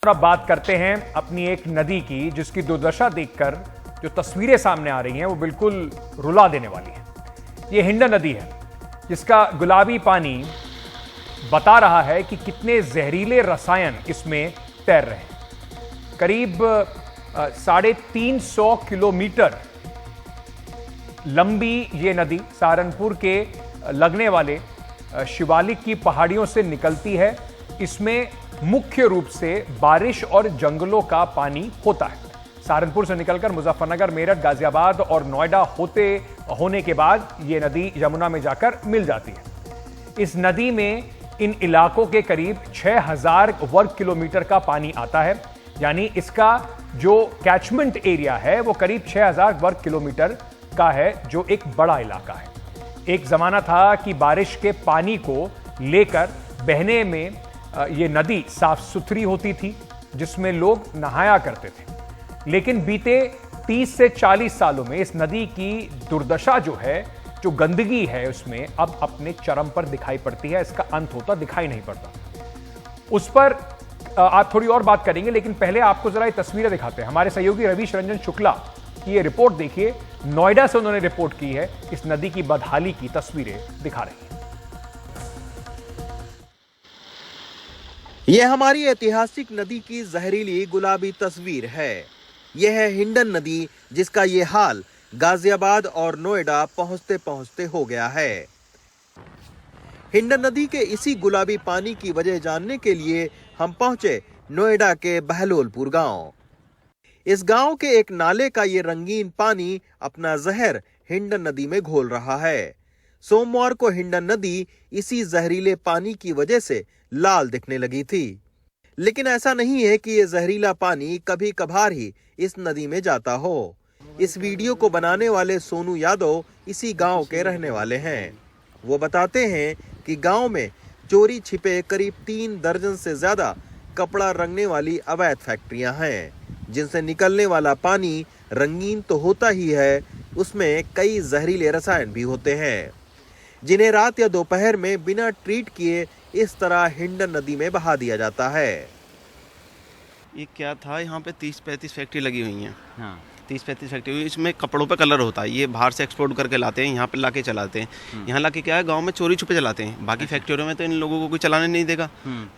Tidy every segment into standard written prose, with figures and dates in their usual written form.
और अब बात करते हैं अपनी एक नदी की जिसकी दुर्दशा देखकर जो तस्वीरें सामने आ रही हैं वो बिल्कुल रुला देने वाली है। ये हिंडन नदी है जिसका गुलाबी पानी बता रहा है कि कितने जहरीले रसायन इसमें तैर रहे हैं। करीब 350 किलोमीटर लंबी ये नदी सहारनपुर के लगने वाले शिवालिक की पहाड़ियों से निकलती है। इसमें मुख्य रूप से बारिश और जंगलों का पानी होता है। सहारनपुर से निकलकर मुजफ्फरनगर, मेरठ, गाजियाबाद और नोएडा होने के बाद यह नदी यमुना में जाकर मिल जाती है। इस नदी में इन इलाकों के करीब 6000 वर्ग किलोमीटर का पानी आता है, यानी इसका जो कैचमेंट एरिया है वो करीब 6000 वर्ग किलोमीटर का है, जो एक बड़ा इलाका है। एक जमाना था कि बारिश के पानी को लेकर बहने में ये नदी साफ सुथरी होती थी जिसमें लोग नहाया करते थे, लेकिन बीते 30 से 40 सालों में इस नदी की दुर्दशा जो है, जो गंदगी है उसमें अब अपने चरम पर दिखाई पड़ती है। इसका अंत होता दिखाई नहीं पड़ता। उस पर आप थोड़ी और बात करेंगे, लेकिन पहले आपको जरा ये तस्वीरें दिखाते हैं। हमारे सहयोगी रवीश रंजन शुक्ला की ये रिपोर्ट देखिए, नोएडा से उन्होंने रिपोर्ट की है। इस नदी की बदहाली की तस्वीरें दिखा रही हैं। यह हमारी ऐतिहासिक नदी की जहरीली गुलाबी तस्वीर है। यह है हिंडन नदी जिसका ये हाल गाजियाबाद और नोएडा पहुंचते पहुंचते हो गया है। हिंडन नदी के इसी गुलाबी पानी की वजह जानने के लिए हम पहुंचे नोएडा के बहलोलपुर गांव। इस गांव के एक नाले का ये रंगीन पानी अपना जहर हिंडन नदी में घोल रहा है। सोमवार को हिंडन नदी इसी जहरीले पानी की वजह से लाल दिखने लगी थी, लेकिन ऐसा नहीं है कि ये जहरीला पानी कभी कभार ही इस नदी में जाता हो। इस वीडियो को बनाने वाले सोनू यादव इसी गांव के रहने वाले हैं। वो बताते हैं कि गांव में चोरी छिपे करीब 3 दर्जन से ज्यादा कपड़ा रंगने वाली अवैध फैक्ट्रियां हैं, जिनसे निकलने वाला पानी रंगीन तो होता ही है, उसमें कई जहरीले रसायन भी होते हैं, जिन्हें रात या दोपहर में बिना ट्रीट किए इस तरह हिंडन नदी में बहा दिया जाता है। ये क्या था, यहाँ पे 30-35 फैक्ट्री लगी हुई हैं। हाँ। 30-35 फैक्ट्री, इसमें कपड़ों पे कलर होता है। ये बाहर से एक्सपोर्ट करके लाते हैं, यहाँ पे लाके चलाते हैं। यहाँ लाके क्या है, गांव में चोरी छुपे चलाते हैं। बाकी फैक्ट्रियों में तो इन लोगों को कोई चलाने नहीं देगा।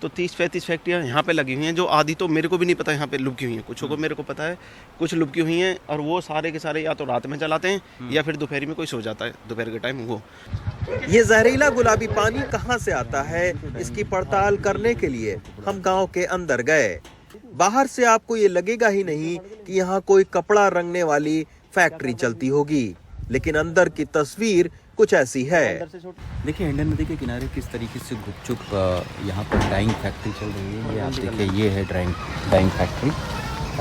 तो 30-35 फैक्ट्रियाँ यहाँ पे लगी हुई हैं, जो आधी तो मेरे को भी नहीं पता यहाँ पे लुकी हुई हैं। कुछ को मेरे को पता है, कुछ लुकी हुई हैं, और वो सारे के सारे या तो रात में चलाते हैं या फिर दोपहर में कोई सो जाता है, दोपहर के टाइम वो। ये जहरीला गुलाबी पानी कहाँ से आता है, इसकी पड़ताल करने के लिए हम गांव के अंदर गए। बाहर से आपको ये लगेगा ही नहीं कि यहाँ कोई कपड़ा रंगने वाली फैक्ट्री चलती होगी, लेकिन अंदर की तस्वीर कुछ ऐसी है। देखिए, हिंडन नदी के किनारे किस तरीके से गुपचुप यहाँ पर डाइंग फैक्ट्री चल रही है। ये आप देखिए, ये है डाइंग फैक्ट्री,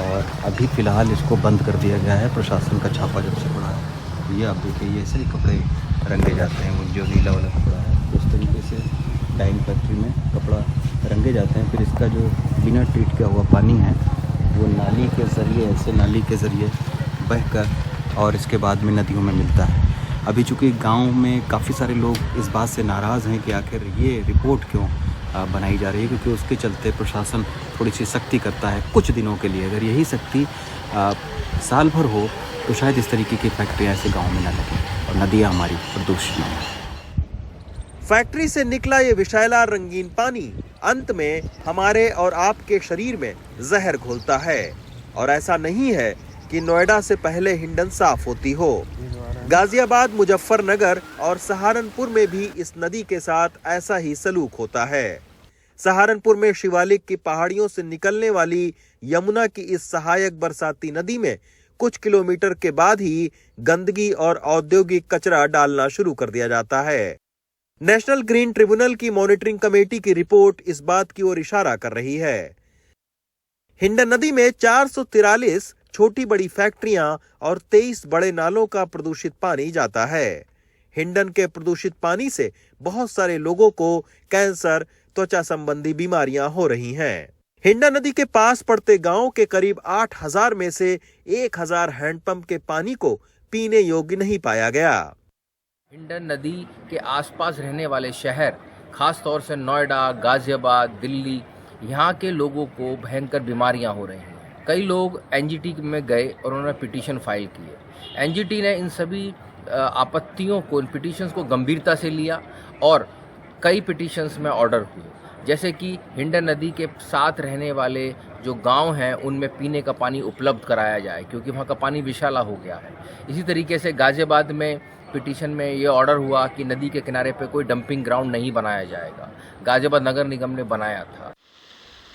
और अभी फ़िलहाल इसको बंद कर दिया गया है। प्रशासन का छापा जब से पड़ा है, ये आप देखिए, ये ऐसे ही कपड़े रंगे जाते हैं। वो जो नीला वाला कपड़ा है, उस तरीके से डाइंग फैक्ट्री में कपड़ा रंगे जाते हैं। फिर इसका जो बिना ट्रीट किया हुआ पानी है, वो नाली के ज़रिए, ऐसे नाली के ज़रिए बहकर और इसके बाद में नदियों में मिलता है। अभी चूँकि गांव में काफ़ी सारे लोग इस बात से नाराज़ हैं कि आखिर ये रिपोर्ट क्यों बनाई जा रही है, क्योंकि उसके चलते प्रशासन थोड़ी सी सख्ती करता है कुछ दिनों के लिए। अगर यही सख्ती साल भर हो तो शायद इस तरीके की फैक्ट्रियाँ ऐसे गाँव में न लगें और नदियाँ हमारी प्रदूषित न हों। फैक्ट्री से निकला ये विषैला रंगीन पानी अंत में हमारे और आपके शरीर में जहर घोलता है। और ऐसा नहीं है कि नोएडा से पहले हिंडन साफ होती हो। गाजियाबाद, मुजफ्फरनगर और सहारनपुर में भी इस नदी के साथ ऐसा ही सलूक होता है। सहारनपुर में शिवालिक की पहाड़ियों से निकलने वाली यमुना की इस सहायक बरसाती नदी में कुछ किलोमीटर के बाद ही गंदगी और औद्योगिक कचरा डालना शुरू कर दिया जाता है। नेशनल ग्रीन ट्रिब्यूनल की मॉनिटरिंग कमेटी की रिपोर्ट इस बात की ओर इशारा कर रही है। हिंडन नदी में 443 छोटी बड़ी फैक्ट्रियां और 23 बड़े नालों का प्रदूषित पानी जाता है। हिंडन के प्रदूषित पानी से बहुत सारे लोगों को कैंसर, त्वचा संबंधी बीमारियां हो रही हैं। हिंडन नदी के पास पड़ते गांवों के करीब 8000 में से 1000 हैंडपंप के पानी को पीने योग्य नहीं पाया गया। हिंडन नदी के आसपास रहने वाले शहर, खास तौर से नोएडा, गाजियाबाद, दिल्ली, यहाँ के लोगों को भयंकर बीमारियाँ हो रही हैं। कई लोग एनजीटी में गए और उन्होंने पिटीशन फाइल किए। एनजीटी ने इन सभी आपत्तियों को, इन पिटीशंस को गंभीरता से लिया और कई पिटीशंस में ऑर्डर हुए, जैसे कि हिंडन नदी के साथ रहने वाले जो गांव हैं उनमें पीने का पानी उपलब्ध कराया जाए, क्योंकि वहाँ का पानी विषैला हो गया है। इसी तरीके से गाजियाबाद में पिटीशन में ये ऑर्डर हुआ कि नदी के किनारे पे कोई डंपिंग ग्राउंड नहीं बनाया जाएगा। गाजियाबाद नगर निगम ने बनाया था।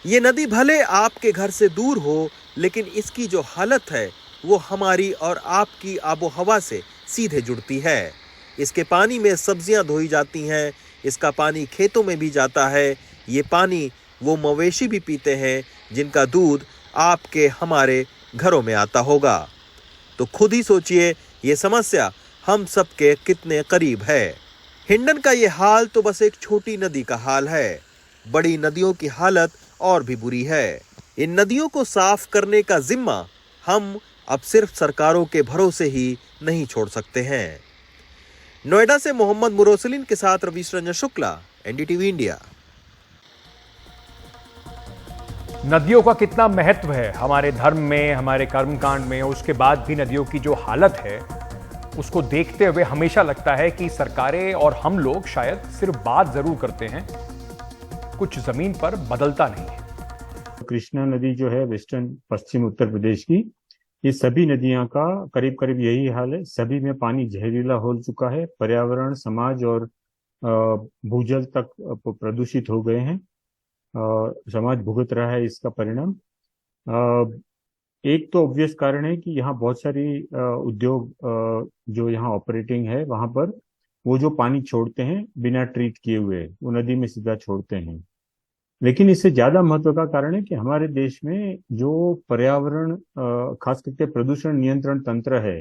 ये नदी भले आपके घर से दूर हो, लेकिन इसकी जो हालत है वो हमारी और आपकी आबो हवा से सीधे जुड़ती है। इसके पानी में सब्जियां धोई जाती हैं, इसका पानी खेतों में भी जाता है। ये पानी वो मवेशी भी पीते हैं जिनका दूध आपके हमारे घरों में आता होगा। तो खुद ही सोचिए, ये समस्या हम सबके कितने करीब है। हिंडन का ये हाल तो बस एक छोटी नदी का हाल है। बड़ी नदियों की हालत और भी बुरी है। इन नदियों को साफ करने का जिम्मा हम अब सिर्फ सरकारों के भरोसे ही नहीं छोड़ सकते हैं। नोएडा से मोहम्मद मुरोसलिन के साथ रवीश रंजन शुक्ला, एनडीटीवी इंडिया। नदियों का कितना महत्व है हमारे धर्म में, हमारे कर्मकांड में, उसके बाद भी नदियों की जो हालत है उसको देखते हुए हमेशा लगता है कि सरकारें और हम लोग शायद सिर्फ बात जरूर करते हैं, कुछ जमीन पर बदलता नहीं है। कृष्णा नदी जो है वेस्टर्न पश्चिम उत्तर प्रदेश की, ये सभी नदियां का करीब करीब यही हाल है। सभी में पानी जहरीला हो चुका है। पर्यावरण, समाज और भूजल तक प्रदूषित हो गए हैं। समाज भुगत रहा है इसका परिणाम। एक तो ऑब्वियस कारण है कि यहाँ बहुत सारी उद्योग जो यहाँ ऑपरेटिंग है, वहां पर वो जो पानी छोड़ते हैं बिना ट्रीट किए हुए वो नदी में सीधा छोड़ते हैं। लेकिन इससे ज्यादा महत्व का कारण है कि हमारे देश में जो पर्यावरण खास करके प्रदूषण नियंत्रण तंत्र है,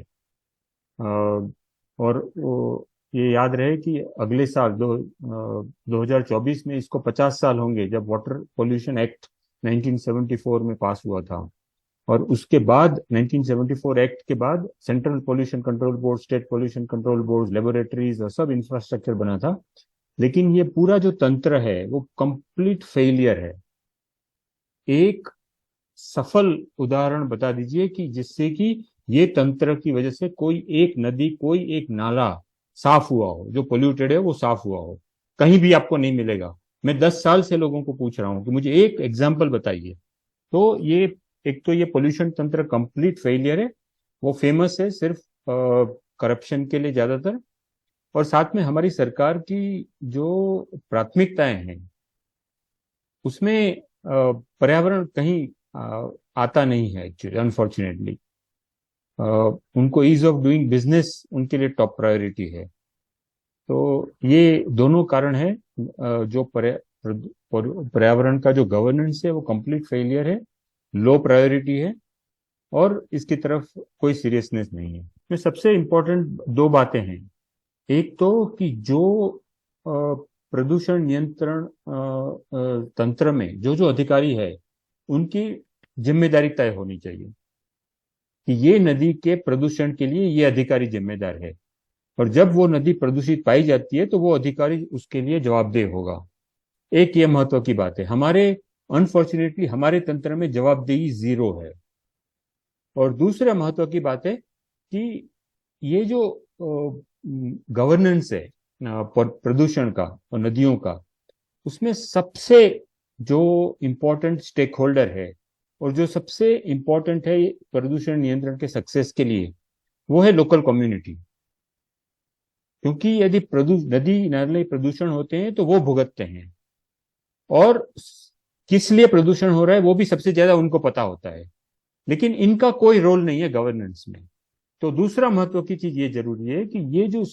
और ये याद रहे कि अगले साल 2024 में इसको 50 साल होंगे जब वाटर पोल्यूशन एक्ट 1974 में पास हुआ था। और उसके बाद 1974 एक्ट के बाद central pollution control board, state pollution control board, laboratories और सब इंफ्रास्ट्रक्चर बना था। लेकिन ये पूरा जो तंत्र है वो कंप्लीट फेलियर है। एक सफल उदाहरण बता दीजिए कि जिससे कि ये तंत्र की वजह से कोई एक नदी, कोई एक नाला साफ हुआ हो, जो पोल्यूटेड है वो साफ हुआ हो। कहीं भी आपको नहीं मिलेगा। मैं 10 साल से लोगों को पूछ रहा हूं कि मुझे एक एग्जाम्पल बताइए। तो ये एक तो ये पोल्यूशन तंत्र कंप्लीट फेलियर है। वो फेमस है सिर्फ करप्शन के लिए ज्यादातर, और साथ में हमारी सरकार की जो प्राथमिकताएं हैं उसमें पर्यावरण कहीं आता नहीं है एक्चुअली, अनफॉर्चुनेटली। उनको ईज ऑफ डूइंग बिजनेस उनके लिए टॉप प्रायोरिटी है। तो ये दोनों कारण है जो पर्यावरण का जो गवर्नेंस है वो कंप्लीट फेलियर है, लो प्रायोरिटी है, और इसकी तरफ कोई सीरियसनेस नहीं है। इसमें सबसे इम्पोर्टेंट 2 बातें हैं। एक तो कि जो प्रदूषण नियंत्रण तंत्र में जो जो अधिकारी है उनकी जिम्मेदारी तय होनी चाहिए कि ये नदी के प्रदूषण के लिए ये अधिकारी जिम्मेदार है, और जब वो नदी प्रदूषित पाई जाती है तो वो अधिकारी उसके लिए जवाबदेह होगा। एक ये महत्व की बात है। हमारे अनफॉर्चुनेटली हमारे तंत्र में जवाबदेही 0 है। और दूसरा महत्व की बात है कि ये जो गवर्नेंस है प्रदूषण का और नदियों का, उसमें सबसे जो इम्पोर्टेंट स्टेक होल्डर है और जो सबसे इम्पोर्टेंट है प्रदूषण नियंत्रण के सक्सेस के लिए, वो है लोकल कम्युनिटी। क्योंकि यदि नदी नाले प्रदूषण होते हैं तो वो भुगतते हैं, और किस लिए प्रदूषण हो रहा है वो भी सबसे ज्यादा उनको पता होता है। लेकिन इनका कोई रोल नहीं है गवर्नेंस में। तो दूसरा महत्व की चीज ये जरूरी है कि ये जो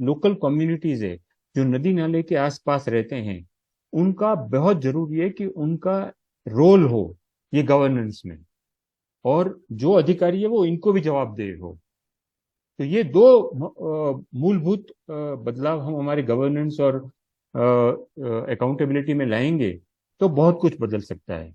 लोकल कम्युनिटीज है जो नदी नाले के आसपास रहते हैं, उनका बहुत जरूरी है कि उनका रोल हो ये गवर्नेंस में, और जो अधिकारी है वो इनको भी जवाबदेह हो। तो ये 2 मूलभूत बदलाव हम हमारे गवर्नेंस और अकाउंटेबिलिटी में लाएंगे तो बहुत कुछ बदल सकता है।